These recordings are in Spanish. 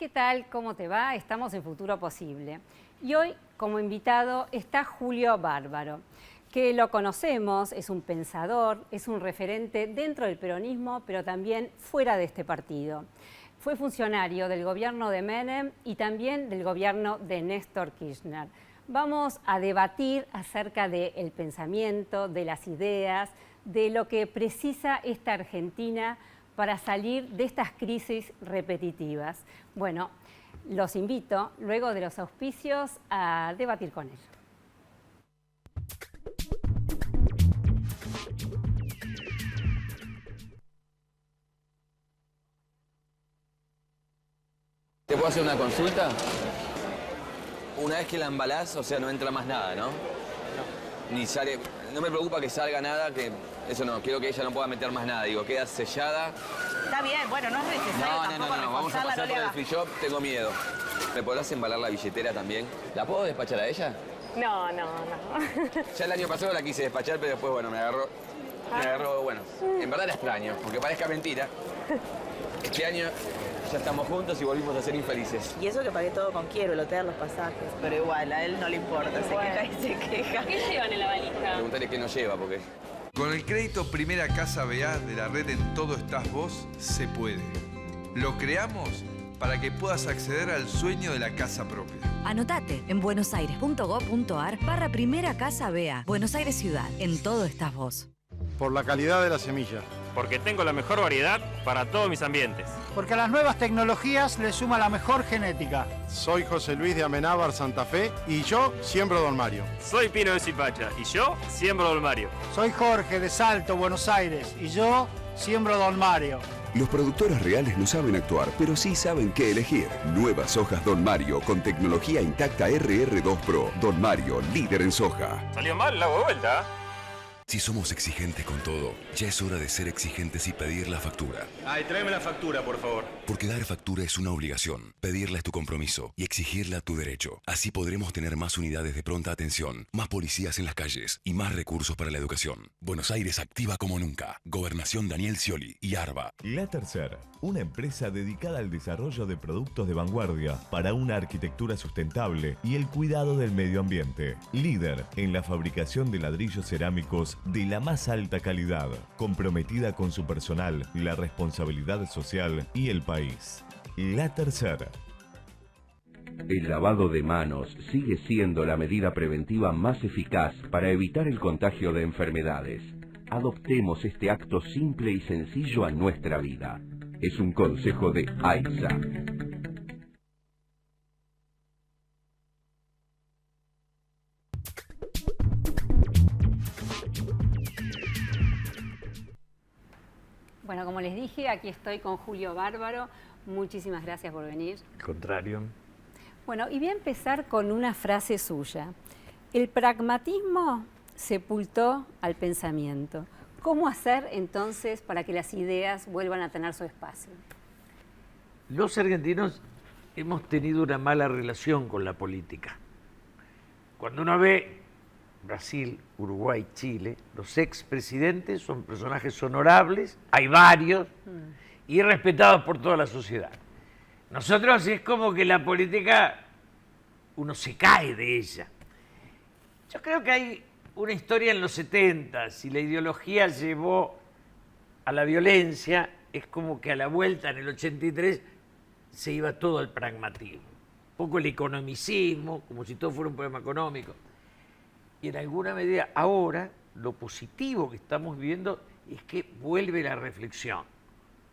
¿qué tal? ¿Cómo te va? Estamos en Futuro Posible. Y hoy, como invitado, está Julio Bárbaro, que lo conocemos, es un pensador, es un referente dentro del peronismo, pero también fuera de este partido. Fue funcionario del gobierno de Menem y también del gobierno de Néstor Kirchner. Vamos a debatir acerca del pensamiento, de las ideas, de lo que precisa esta Argentina para salir de estas crisis repetitivas. Bueno, los invito, luego de los auspicios, a debatir con él. ¿Te puedo hacer una consulta? Una vez que la embalás, o sea, no entra más nada, ¿no? Ni sale... No me preocupa que salga nada, que eso no, quiero que ella no pueda meter más nada. Digo, queda sellada. Está bien, bueno, no es necesario No, vamos a pasar por el free shop, tengo miedo. ¿Me podrás embalar la billetera también? ¿La puedo despachar a ella? No. Ya el año pasado la quise despachar, pero después, bueno, me agarró, bueno, en verdad la extraño, aunque parezca mentira. Este año ya estamos juntos y volvimos a ser infelices. Y eso que pagué todo con quiero, el hotel, los pasajes. Pero igual, a él no le importa, se queja y se queja. ¿Qué llevan en la valija? Preguntarle qué nos lleva, porque... Con el crédito Primera Casa BA de la red En Todo Estás Vos, se puede. Lo creamos para que puedas acceder al sueño de la casa propia. Anotate en buenosaires.gov.ar /Primera Casa BA. Buenos Aires Ciudad, en todo estás vos. Por la calidad de la semilla. Porque tengo la mejor variedad para todos mis ambientes. Porque a las nuevas tecnologías le suma la mejor genética. Soy José Luis de Amenábar, Santa Fe, y yo siembro Don Mario. Soy Pino de Zipacha y yo siembro Don Mario. Soy Jorge de Salto, Buenos Aires, y yo siembro Don Mario. Los productores reales no saben actuar, pero sí saben qué elegir. Nuevas hojas Don Mario con tecnología intacta RR2 Pro. Don Mario, líder en soja. ¿Salió mal? La hago de vuelta. Si somos exigentes con todo, ya es hora de ser exigentes y pedir la factura. Ay, tráeme la factura, por favor. Porque dar factura es una obligación, pedirla es tu compromiso y exigirla tu derecho. Así podremos tener más unidades de pronta atención, más policías en las calles y más recursos para la educación. Buenos Aires activa como nunca. Gobernación Daniel Scioli y ARBA. La Tercera, una empresa dedicada al desarrollo de productos de vanguardia para una arquitectura sustentable y el cuidado del medio ambiente. Líder en la fabricación de ladrillos cerámicos de la más alta calidad, comprometida con su personal, la responsabilidad social y el país. La Tercera. El lavado de manos sigue siendo la medida preventiva más eficaz para evitar el contagio de enfermedades. Adoptemos este acto simple y sencillo a nuestra vida. Es un consejo de AISA. Bueno, como les dije, aquí estoy con Julio Bárbaro. Muchísimas gracias por venir. Al contrario. Bueno, y voy a empezar con una frase suya. El pragmatismo sepultó al pensamiento. ¿Cómo hacer entonces para que las ideas vuelvan a tener su espacio? Los argentinos hemos tenido una mala relación con la política. Cuando uno ve Brasil, Uruguay, Chile, los expresidentes son personajes honorables, hay varios, y respetados por toda la sociedad. Nosotros es como que la política, uno se cae de ella. Yo creo que hay una historia en los 70, si la ideología llevó a la violencia, es como que a la vuelta en el 83 se iba todo al pragmatismo. Un poco el economicismo, como si todo fuera un problema económico. Y en alguna medida ahora lo positivo que estamos viviendo es que vuelve la reflexión.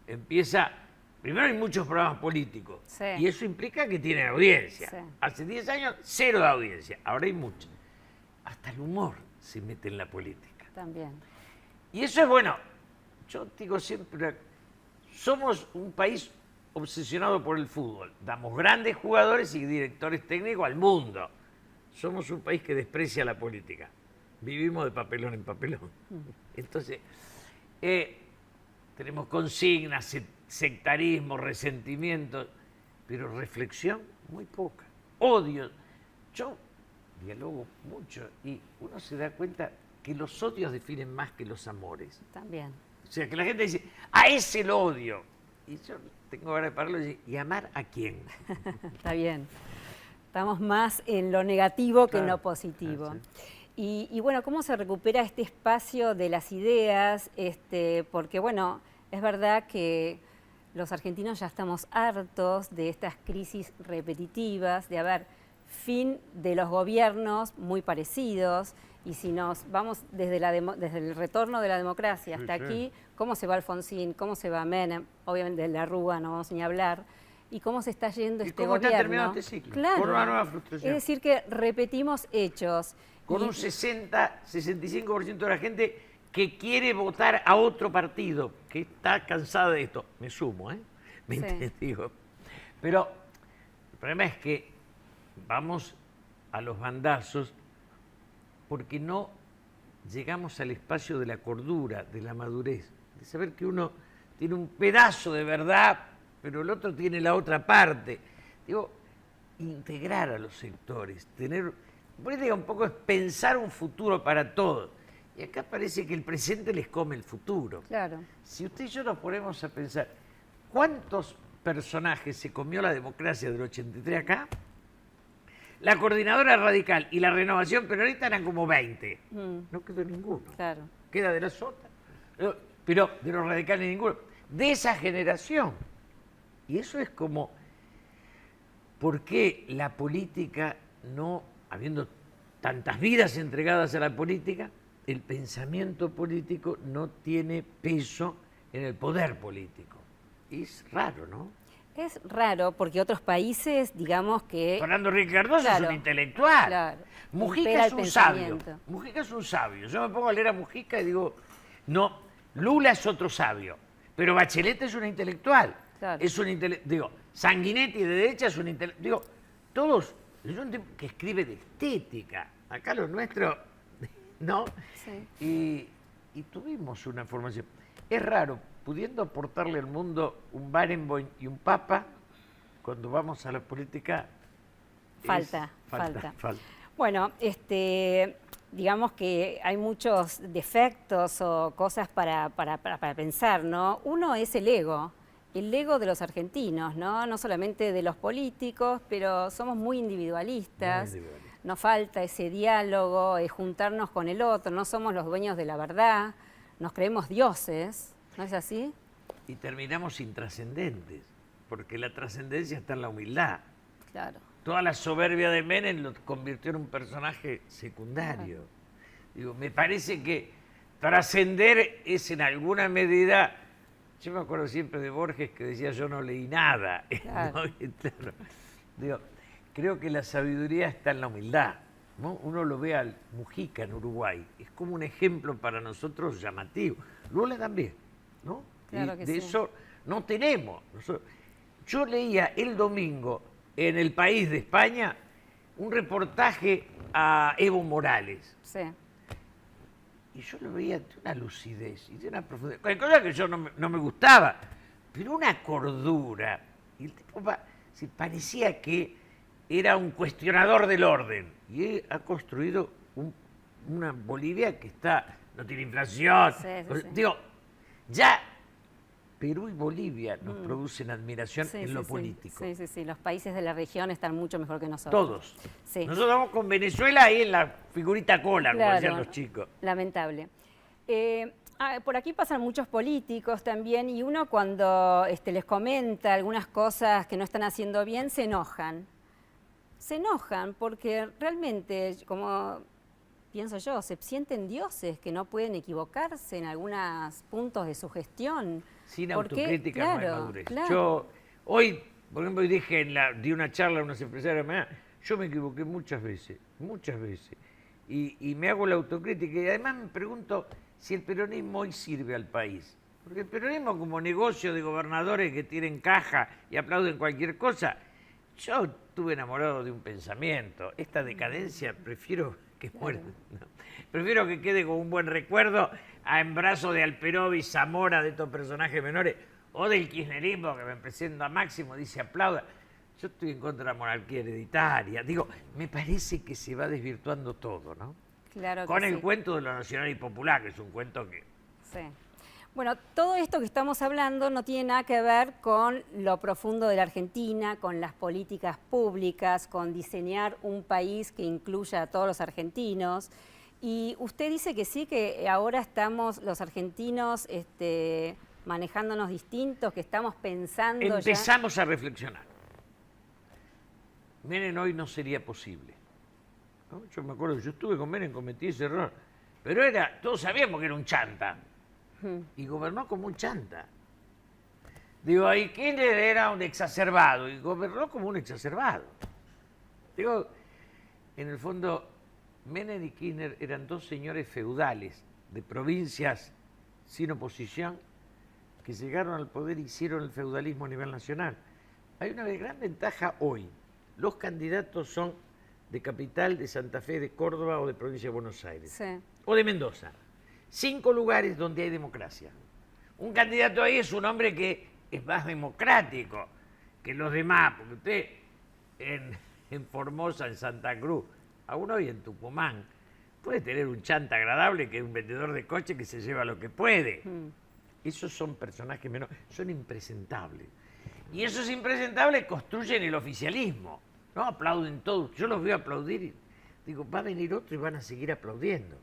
Empieza, primero hay muchos programas políticos, sí, y eso implica que tienen audiencia. Sí. Hace 10 años, 0 de audiencia, ahora hay mucho. Hasta el humor se mete en la política. También. Y eso es bueno. Yo digo siempre, somos un país obsesionado por el fútbol. Damos grandes jugadores y directores técnicos al mundo. Somos un país que desprecia la política. Vivimos de papelón en papelón. Entonces, tenemos consignas, sectarismo, resentimiento, pero reflexión muy poca. Odio. Yo dialogo mucho y uno se da cuenta que los odios definen más que los amores. También. O sea, que la gente dice, a ese lo odio. Y yo tengo ganas de pararlo y decir, ¿y amar a quién? Está bien. Estamos más en lo negativo que en Claro. lo positivo. Ah, Y bueno, ¿cómo se recupera este espacio de las ideas? Porque bueno, es verdad que los argentinos ya estamos hartos de estas crisis repetitivas, de haber fin de los gobiernos muy parecidos, y si nos vamos desde el retorno de la democracia hasta Sí, sí. aquí, cómo se va Alfonsín, cómo se va Menem, obviamente de la Rúa no vamos ni a hablar, y cómo se está yendo ¿Y este cómo está gobierno. terminando este ciclo? Claro. Con una nueva frustración. Es decir, que repetimos hechos. Con Y- un 65% de la gente que quiere votar a otro partido, que está cansada de esto. Me sumo, ¿eh? ¿Me Sí. entiendes? Digo, pero el problema es que vamos a los bandazos porque no llegamos al espacio de la cordura, de la madurez, de saber que uno tiene un pedazo de verdad, pero el otro tiene la otra parte. Digo, integrar a los sectores, tener política un poco es pensar un futuro para todos. Y acá parece que el presente les come el futuro. Claro. Si usted y yo nos ponemos a pensar, ¿cuántos personajes se comió la democracia del 83 acá? La coordinadora radical y la renovación peronista eran como 20. No quedó ninguno. Claro. Queda de las otras. Pero de los radicales ninguno. De esa generación. Y eso es como, ¿por qué la política no, habiendo tantas vidas entregadas a la política, el pensamiento político no tiene peso en el poder político? Es raro, ¿no? Es raro porque otros países, digamos que... Fernando Henrique Cardoso Claro, es un intelectual. claro. Mujica Impera es el un sabio. pensamiento. Mujica es un sabio. Yo me pongo a leer a Mujica y digo, no, Lula es otro sabio, pero Bachelet es una intelectual. Claro. Es un digo, Sanguinetti de derecha es un intelectual. Digo, todos, es un tipo que escribe de estética. Acá lo nuestro, ¿no? Sí. Y tuvimos una formación. Es raro, pudiendo aportarle al mundo un Barenboim y un Papa, cuando vamos a la política... Falta. Falta. Bueno, digamos que hay muchos defectos o cosas para pensar, ¿no? Uno es el ego de los argentinos, ¿no? No solamente de los políticos, pero somos muy individualistas. Nos falta ese diálogo, juntarnos con el otro, no somos los dueños de la verdad, nos creemos dioses, ¿no es así? Y terminamos intrascendentes, porque la trascendencia está en la humildad. Claro. Toda la soberbia de Menem lo convirtió en un personaje secundario. Digo, me parece que trascender es en alguna medida... Yo me acuerdo siempre de Borges que decía yo no leí nada. Claro. ¿No? Claro. Digo, creo que la sabiduría está en la humildad, ¿no? Uno lo ve al Mujica en Uruguay, es como un ejemplo para nosotros llamativo. Lula también, ¿no? Claro Y que de sí. eso no tenemos. Yo leía el domingo en El País de España un reportaje a Evo Morales. Sí. Y yo lo veía de una lucidez y de una profundidad. Hay cosas que yo no me gustaba, pero una cordura. Y el tipo parecía que era un cuestionador del orden. Y él ha construido una Bolivia que no tiene inflación. Sí. Digo, ya Perú y Bolivia nos producen admiración Sí, en sí, lo sí. político. Sí. Los países de la región están mucho mejor que nosotros. Todos. Sí. Nosotros vamos con Venezuela ahí en la figurita cola, como Claro, decían los chicos. Lamentable. Por aquí pasan muchos políticos también y uno cuando les comenta algunas cosas que no están haciendo bien se enojan. Se enojan porque realmente, como pienso yo, se sienten dioses que no pueden equivocarse en algunos puntos de su gestión. Sin ¿Por qué? autocrítica no hay Claro, madurez. claro. Yo hoy, por ejemplo, di una charla a unos empresarios, yo me equivoqué muchas veces. Y me hago la autocrítica y además me pregunto si el peronismo hoy sirve al país. Porque el peronismo como negocio de gobernadores que tienen caja y aplauden cualquier cosa, yo estuve enamorado de un pensamiento. Esta decadencia prefiero que muera. ¿No? Prefiero que quede como un buen recuerdo a embarazo de Alperovi, Zamora, de estos personajes menores, o del kirchnerismo que me presenta Máximo, dice aplauda. Yo estoy en contra de la monarquía hereditaria. Digo, me parece que se va desvirtuando todo, ¿no? Claro que Con el sí. cuento de lo nacional y popular, que es un cuento que... Sí. Bueno, todo esto que estamos hablando no tiene nada que ver con lo profundo de la Argentina, con las políticas públicas, con diseñar un país que incluya a todos los argentinos. Y usted dice que sí, que ahora estamos los argentinos manejándonos distintos, que estamos pensando Empezamos a reflexionar. Menem hoy no sería posible, ¿no? Yo me acuerdo, yo estuve con Menem, cometí ese error, pero todos sabíamos que era un chanta, y gobernó como un chanta. Digo, y Kirchner era un exacerbado, y gobernó como un exacerbado. Digo, en el fondo, Menem y Kirchner eran dos señores feudales de provincias sin oposición que llegaron al poder y hicieron el feudalismo a nivel nacional. Hay una gran ventaja hoy. Los candidatos son de Capital, de Santa Fe, de Córdoba o de provincia de Buenos Aires. Sí. O de Mendoza. 5 lugares donde hay democracia. Un candidato ahí es un hombre que es más democrático que los demás, porque usted en Formosa, en Santa Cruz, aún hoy en Tucumán, puede tener un chanta agradable que es un vendedor de coche que se lleva lo que puede. Esos son personajes menos, son impresentables. Y esos impresentables construyen el oficialismo, ¿no? Aplauden todos. Yo los veo aplaudir y digo, va a venir otro y van a seguir aplaudiendo,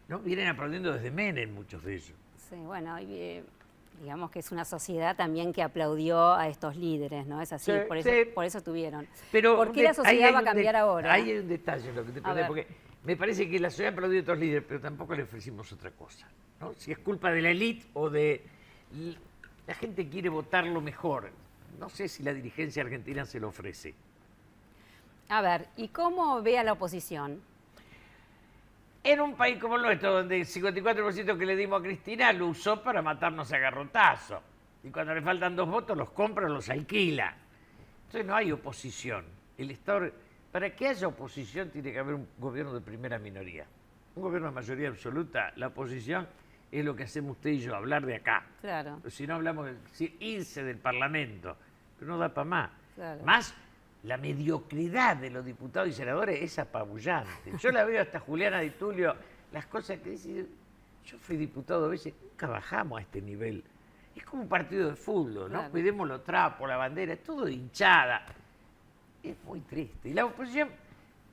¿no? Vienen aplaudiendo desde Menem muchos de ellos. Sí, bueno, digamos que es una sociedad también que aplaudió a estos líderes, ¿no? Es así, Sí, por eso tuvieron. Pero ¿Por qué la sociedad va a cambiar ahora? Ahí hay un detalle en lo que te pregunté, porque me parece que la sociedad aplaudió a estos líderes, pero tampoco le ofrecimos otra cosa, ¿no? Si es culpa de la élite o de... La gente quiere votar lo mejor. No sé si la dirigencia argentina se lo ofrece. A ver, ¿y cómo ve a la oposición? En un país como el nuestro, donde el 54% que le dimos a Cristina lo usó para matarnos a garrotazo. Y cuando le faltan 2 votos, los compra o los alquila. Entonces no hay oposición. El Estado, para que haya oposición tiene que haber un gobierno de primera minoría. Un gobierno de mayoría absoluta, la oposición es lo que hacemos usted y yo, hablar de acá. Claro. Si no hablamos, irse del Parlamento, pero no da para más. Claro. Más, la mediocridad de los diputados y senadores es apabullante. Yo la veo hasta Juliana Di Tulio, las cosas que dice, yo fui diputado a veces, nunca bajamos a este nivel. Es como un partido de fútbol, ¿no? Claro. Cuidemos los trapos, la bandera, es todo de hinchada. Es muy triste. Y la oposición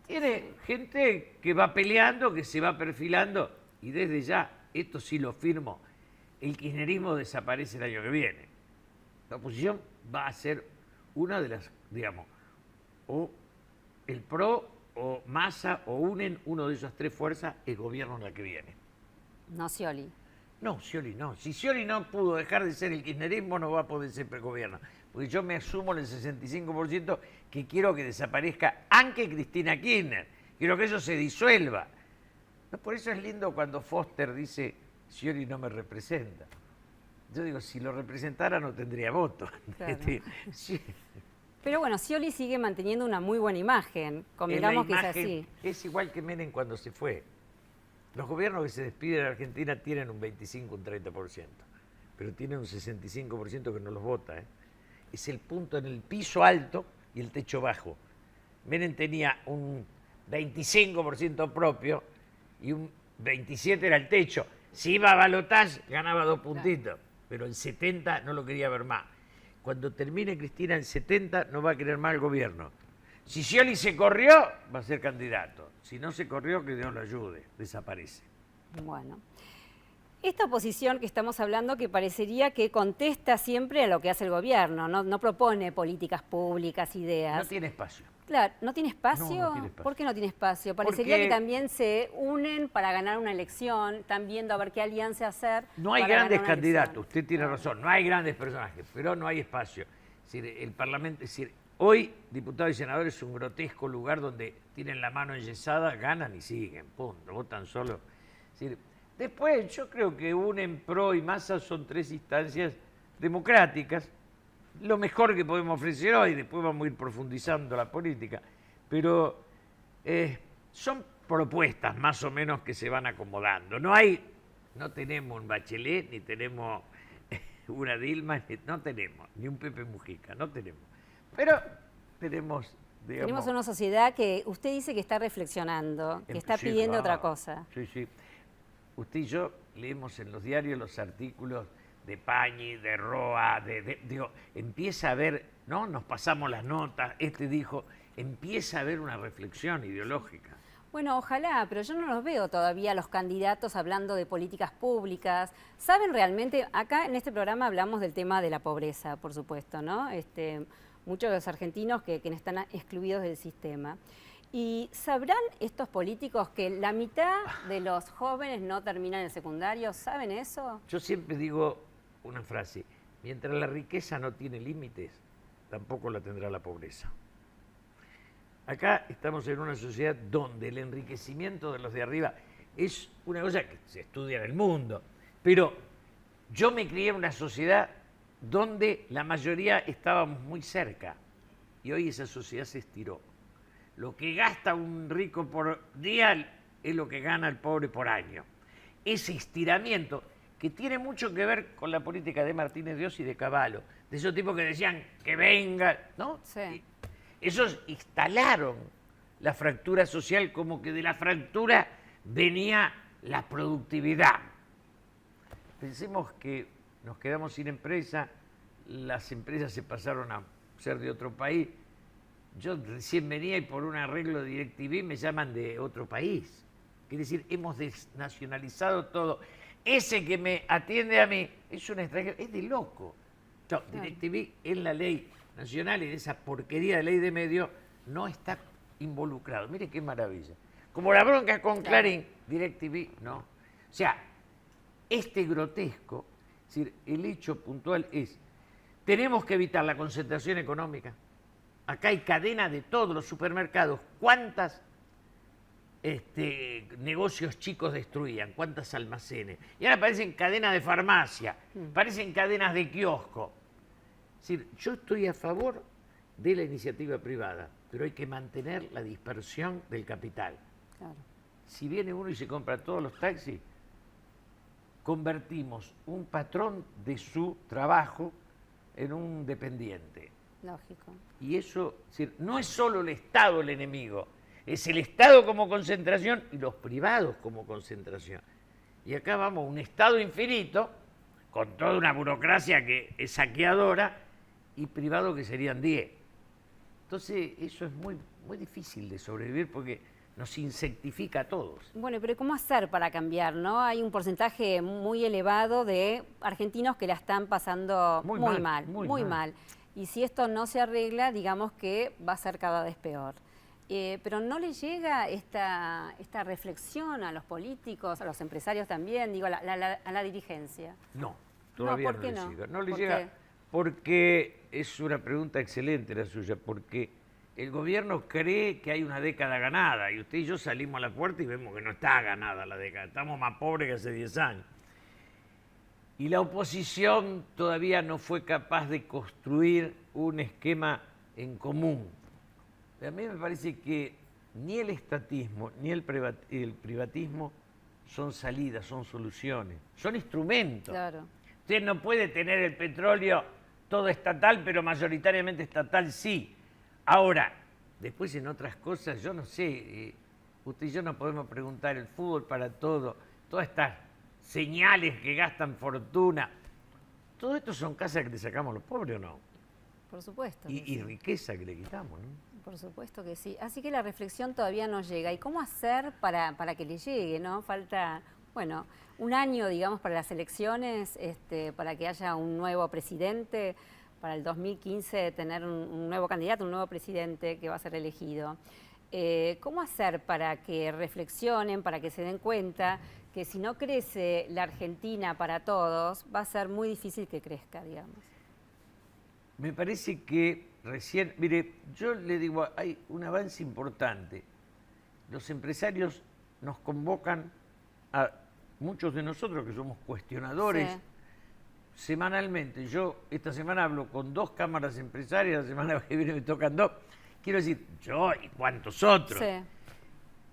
tiene gente que va peleando, que se va perfilando, y desde ya, esto sí lo firmo, el kirchnerismo desaparece el año que viene. La oposición va a ser una de las, digamos, o el PRO o Massa o unen uno de esas 3 fuerzas, el gobierno en la que viene. No Scioli. No, Scioli no. Si Scioli no pudo dejar de ser el kirchnerismo, no va a poder ser el gobierno. Porque yo me asumo en el 65% que quiero que desaparezca aunque Cristina Kirchner. Quiero que eso se disuelva. No, por eso es lindo cuando Foster dice, Scioli no me representa. Yo digo, si lo representara no tendría voto. Claro. Sí. Pero bueno, Scioli sigue manteniendo una muy buena imagen, convengamos que es así. Es igual que Menem cuando se fue. Los gobiernos que se despiden en Argentina tienen un 25, un 30%, pero tienen un 65% que no los vota, ¿eh? Es el punto en el piso alto y el techo bajo. Menem tenía un 25% propio y un 27% era el techo. Si iba a balotaje, ganaba 2 puntitos, pero el 70 no lo quería ver más. Cuando termine Cristina en 70 no va a querer más el gobierno. Si Scioli se corrió, va a ser candidato. Si no se corrió, que Dios lo ayude, desaparece. Bueno, esta oposición que estamos hablando que parecería que contesta siempre a lo que hace el gobierno, no propone políticas públicas, ideas. No tiene espacio. Claro, ¿no tiene espacio? No tiene espacio. ¿Por qué no tiene espacio? Parecería Porque que también se unen para ganar una elección, están viendo a ver qué alianza hacer. No hay para grandes ganar una candidatos, elección. usted tiene razón, no hay grandes personajes, pero no hay espacio. Es decir, el Parlamento, es decir, hoy diputados y senadores es un grotesco lugar donde tienen la mano enyesada, ganan y siguen, punto, votan solo. Es decir, después yo creo que unen PRO y Massa son 3 instancias democráticas, lo mejor que podemos ofrecer hoy, después vamos a ir profundizando la política, pero son propuestas más o menos que se van acomodando. No tenemos un Bachelet, ni tenemos una Dilma, no tenemos, ni un Pepe Mujica, no tenemos. Pero tenemos, digamos... Tenemos una sociedad que usted dice que está reflexionando, que está pidiendo otra cosa. Sí, sí. usted y yo leemos en los diarios los artículos de Pañi, de Roa, digo, empieza a haber, ¿no? Nos pasamos las notas, dijo, empieza a haber una reflexión ideológica. Bueno, ojalá, pero yo no los veo todavía los candidatos hablando de políticas públicas. ¿Saben realmente? Acá en este programa hablamos del tema de la pobreza, por supuesto, ¿no? Muchos de los argentinos que están excluidos del sistema. ¿Y sabrán estos políticos que la mitad de los jóvenes no terminan el secundario? ¿Saben eso? Yo siempre digo una frase, mientras la riqueza no tiene límites, tampoco la tendrá la pobreza. Acá estamos en una sociedad donde el enriquecimiento de los de arriba es una cosa que se estudia en el mundo, pero yo me crié en una sociedad donde la mayoría estábamos muy cerca y hoy esa sociedad se estiró. Lo que gasta un rico por día es lo que gana el pobre por año. Ese estiramiento que tiene mucho que ver con la política de Martínez de Oz y de Cavallo, de esos tipos que decían que venga, ¿no? Sí. Esos instalaron la fractura social como que de la fractura venía la productividad. Pensemos que nos quedamos sin empresa, las empresas se pasaron a ser de otro país. Yo recién venía y por un arreglo de DirecTV me llaman de otro país. Quiere decir, hemos desnacionalizado todo. Ese que me atiende a mí es un extranjero, es de loco. No, DirecTV en la ley nacional y en esa porquería de ley de medios no está involucrado. Mire qué maravilla. Como la bronca con Clarín, DirecTV no. O sea, grotesco, es decir, el hecho puntual es, tenemos que evitar la concentración económica. Acá hay cadena de todos los supermercados. ¿Cuántas negocios chicos destruían? ¿Cuántas almacenes? Y ahora parecen cadenas de farmacia, parecen cadenas de kiosco. Es decir, yo estoy a favor de la iniciativa privada, pero hay que mantener la dispersión del capital. Claro. Si viene uno y se compra todos los taxis, convertimos un patrón de su trabajo en un dependiente. Lógico. Y eso, es decir, no es solo el Estado el enemigo, es el Estado como concentración y los privados como concentración. Y acá vamos, un Estado infinito, con toda una burocracia que es saqueadora, y privado que serían 10. Entonces, eso es muy, muy difícil de sobrevivir porque nos insectifica a todos. Bueno, pero ¿cómo hacer para cambiar, no? Hay un porcentaje muy elevado de argentinos que la están pasando muy mal. Y si esto no se arregla, digamos que va a ser cada vez peor. Pero ¿no le llega esta reflexión a los políticos, a los empresarios también, digo, a la dirigencia? No, todavía ¿por qué no le no? llega. No le ¿Por llega qué? porque es una pregunta excelente la suya, porque el gobierno cree que hay una década ganada y usted y yo salimos a la puerta y vemos que no está ganada la década, estamos más pobres que hace 10 años. Y la oposición todavía no fue capaz de construir un esquema en común. A mí me parece que ni el estatismo ni el privatismo son salidas, son soluciones, son instrumentos. Claro. Usted no puede tener el petróleo todo estatal, pero mayoritariamente estatal sí. Ahora, después en otras cosas, yo no sé, usted y yo no podemos preguntar el fútbol para todo, todas estas señales que gastan fortuna. Todo esto son casas que le sacamos a los pobres, ¿o no? Por supuesto. Y riqueza que le quitamos, ¿no? Por supuesto que sí. Así que la reflexión todavía no llega. ¿Y cómo hacer para que le llegue, no? Falta, bueno, un año, digamos, para las elecciones, para que haya un nuevo presidente, para el 2015 tener un nuevo candidato, un nuevo presidente que va a ser elegido. ¿Cómo hacer para que reflexionen, para que se den cuenta que si no crece la Argentina para todos, va a ser muy difícil que crezca, digamos? Me parece que recién, mire, yo le digo, hay un avance importante. Los empresarios nos convocan a muchos de nosotros que somos cuestionadores semanalmente. Yo esta semana hablo con 2 cámaras empresarias, la semana que viene me tocan 2. Quiero decir, yo y cuantos otros. Sí.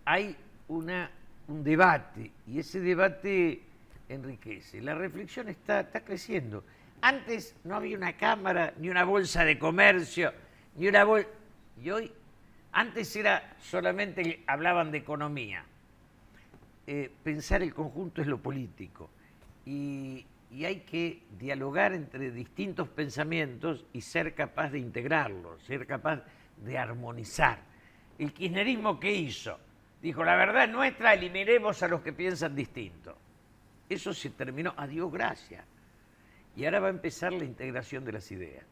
Hay un debate y ese debate enriquece. La reflexión está creciendo. Antes no había una cámara, ni una bolsa de comercio, ni una bolsa... Y hoy, antes era solamente hablaban de economía. pensar el conjunto es lo político. Y hay que dialogar entre distintos pensamientos y ser capaz de integrarlos, ser capaz de armonizar. ¿El kirchnerismo qué hizo? Dijo, la verdad es nuestra, eliminemos a los que piensan distinto. Eso se terminó, adiós, gracias. Y ahora va a empezar la integración de las ideas.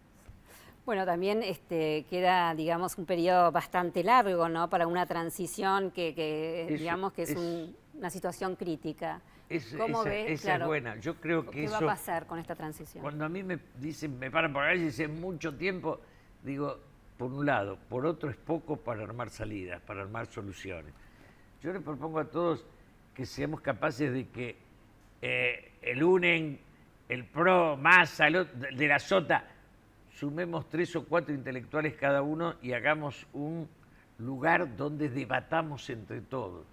Bueno, también queda, digamos, un periodo bastante largo, ¿no? Para una transición digamos, que es una situación crítica. ¿Cómo ves? Esa es buena. Yo creo que ¿Qué va a pasar con esta transición? Cuando a mí me dicen, me paran por ahí y dicen mucho tiempo, digo, por un lado, por otro es poco para armar salidas, para armar soluciones. Yo les propongo a todos que seamos capaces de que el UNEN, el PRO, Massa, de la Sota, sumemos 3 o 4 intelectuales cada uno y hagamos un lugar donde debatamos entre todos.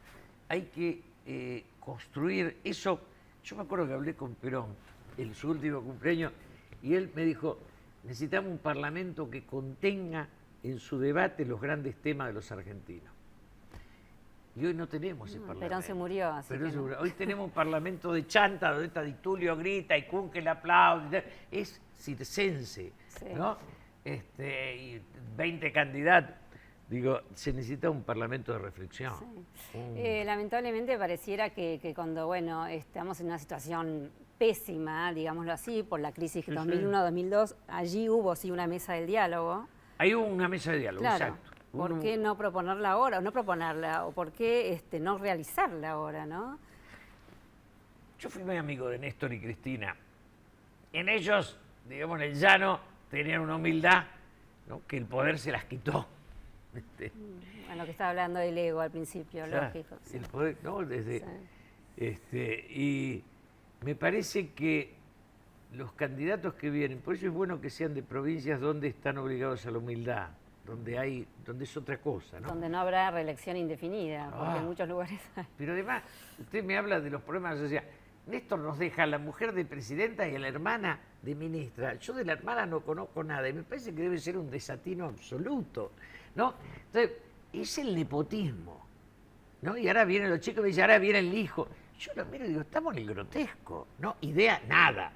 Hay que construir eso. Yo me acuerdo que hablé con Perón en su último cumpleaños y él me dijo, necesitamos un parlamento que contenga en su debate los grandes temas de los argentinos. Y hoy no tenemos ese parlamento. Perón se murió, así que no. Hoy tenemos un parlamento de chanta, donde está Di Tulio grita y Kuhn que le aplaude. Es circense, sí, ¿no? Y 20 candidatos. Digo, se necesita un parlamento de reflexión. Sí. Lamentablemente pareciera que cuando, bueno, estamos en una situación pésima, digámoslo así, por la crisis 2001-2002, allí hubo sí una mesa del diálogo. Hay una mesa de diálogo, claro. Exacto. ¿Por qué no proponerla ahora? O no proponerla, o por qué no realizarla ahora, ¿no? Yo fui muy amigo de Néstor y Cristina. En ellos, digamos, en el llano, tenían una humildad, ¿no?, que el poder se las quitó. Bueno, que estaba hablando del ego al principio, claro, lógico. Sí. El poder, ¿no? Y me parece que los candidatos que vienen, por eso es bueno que sean de provincias donde están obligados a la humildad, donde es otra cosa, ¿no? Donde no habrá reelección indefinida, porque en muchos lugares hay. Pero además, usted me habla de los problemas de la sociedad. Néstor nos deja a la mujer de presidenta y a la hermana de ministra. Yo de la hermana no conozco nada y me parece que debe ser un desatino absoluto, ¿no? Entonces, es el nepotismo, ¿no? Y ahora vienen los chicos y me dicen, ahora viene el hijo. Yo lo miro y digo, estamos en el grotesco, ¿no? Idea, nada.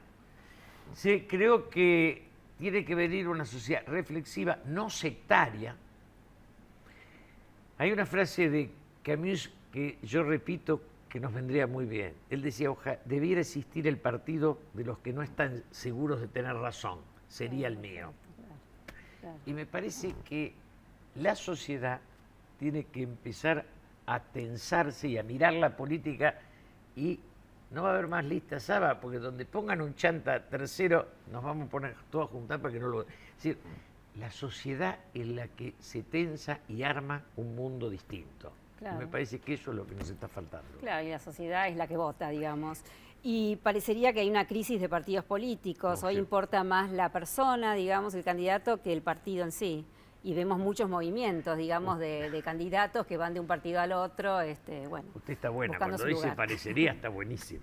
Sí, creo que tiene que venir una sociedad reflexiva, no sectaria. Hay una frase de Camus que yo repito que nos vendría muy bien. Él decía, debiera existir el partido de los que no están seguros de tener razón. Sería el mío. Y me parece que la sociedad tiene que empezar a tensarse y a mirar la política y no va a haber más listas Saba, porque donde pongan un chanta tercero nos vamos a poner todos a juntar para que no lo... Es decir, la sociedad es la que se tensa y arma un mundo distinto. Claro. Me parece que eso es lo que nos está faltando. Claro, y la sociedad es la que vota, digamos. Y parecería que hay una crisis de partidos políticos. Hoy importa más la persona, digamos, el candidato, que el partido en sí. Y vemos muchos movimientos, digamos, de candidatos que van de un partido al otro. Bueno, usted está buena, cuando dice parecería está buenísimo.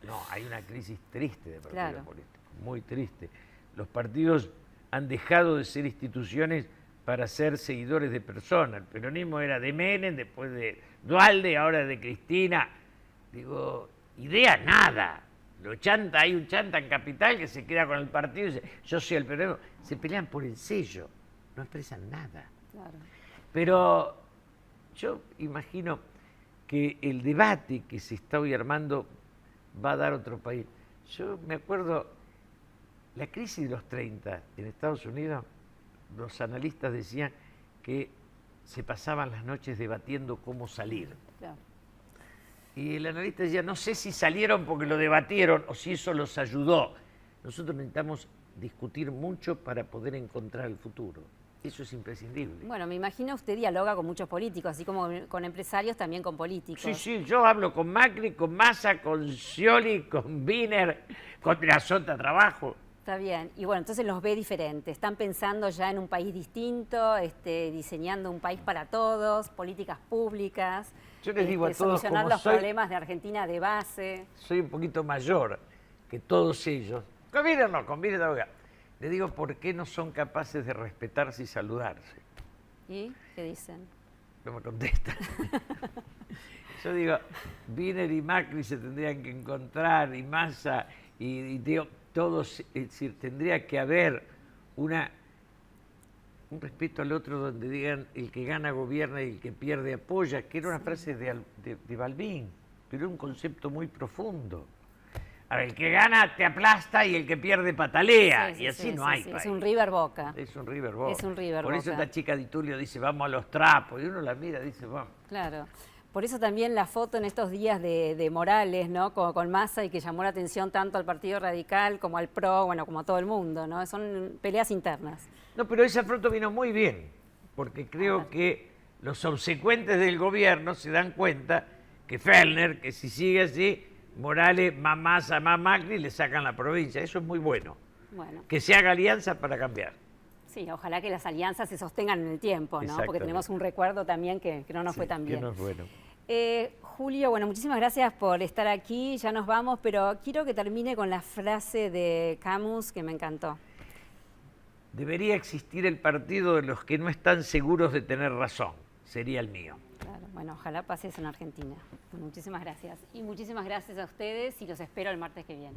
No, hay una crisis triste de partidos políticos, muy triste. Los partidos han dejado de ser instituciones para ser seguidores de personas. El peronismo era de Menem, después de Duhalde, ahora de Cristina. Digo, idea nada. Hay un chanta en Capital que se queda con el partido y dice, yo soy el peronismo. Se pelean por el sello. No expresan nada. Claro. Pero yo imagino que el debate que se está hoy armando va a dar otro país. Yo me acuerdo, la crisis de los 30 en Estados Unidos, los analistas decían que se pasaban las noches debatiendo cómo salir. Claro. Y el analista decía, no sé si salieron porque lo debatieron o si eso los ayudó. Nosotros necesitamos discutir mucho para poder encontrar el futuro. Eso es imprescindible. Bueno, me imagino usted dialoga con muchos políticos, así como con empresarios, también con políticos. Sí, sí, yo hablo con Macri, con Massa, con Scioli, con Wiener, con la Sota trabajo. Está bien. Y bueno, entonces los ve diferentes. ¿Están pensando ya en un país distinto, diseñando un país para todos, políticas públicas? Yo les digo a todos, solucionar los problemas de Argentina de base. Soy un poquito mayor que todos ellos. Conviene o no, conviene de le digo, ¿por qué no son capaces de respetarse y saludarse? ¿Y qué dicen? No me contestan. Yo digo, Wiener y Macri se tendrían que encontrar, y Massa, y digo, todos, es decir, tendría que haber un respeto al otro donde digan el que gana gobierna y el que pierde apoya, que era una frase de Balbín, pero era un concepto muy profundo. Ahora, el que gana te aplasta y el que pierde patalea, y así no hay país. Es un River Boca. Es un River Boca. Es un River Por eso Boca. esta chica de Tulio dice, vamos a los trapos, y uno la mira y dice, vamos. Claro. Por eso también la foto en estos días de Morales, ¿no? Con Massa, y que llamó la atención tanto al Partido Radical como al PRO, bueno, como a todo el mundo, ¿no? Son peleas internas. No, pero esa foto vino muy bien, porque creo que los subsecuentes del gobierno se dan cuenta que Fellner, que si sigue así, Morales, más Massa, más Macri, le sacan la provincia. Eso es muy bueno. Bueno. Que se haga alianza para cambiar. Sí, ojalá que las alianzas se sostengan en el tiempo, ¿no? Porque tenemos un recuerdo también que no nos fue tan bien. Que no es bueno. Julio, bueno, muchísimas gracias por estar aquí, ya nos vamos, pero quiero que termine con la frase de Camus que me encantó. Debería existir el partido de los que no están seguros de tener razón. Sería el mío. Claro, bueno, ojalá pase eso en Argentina. Bueno, muchísimas gracias. Y muchísimas gracias a ustedes y los espero el martes que viene.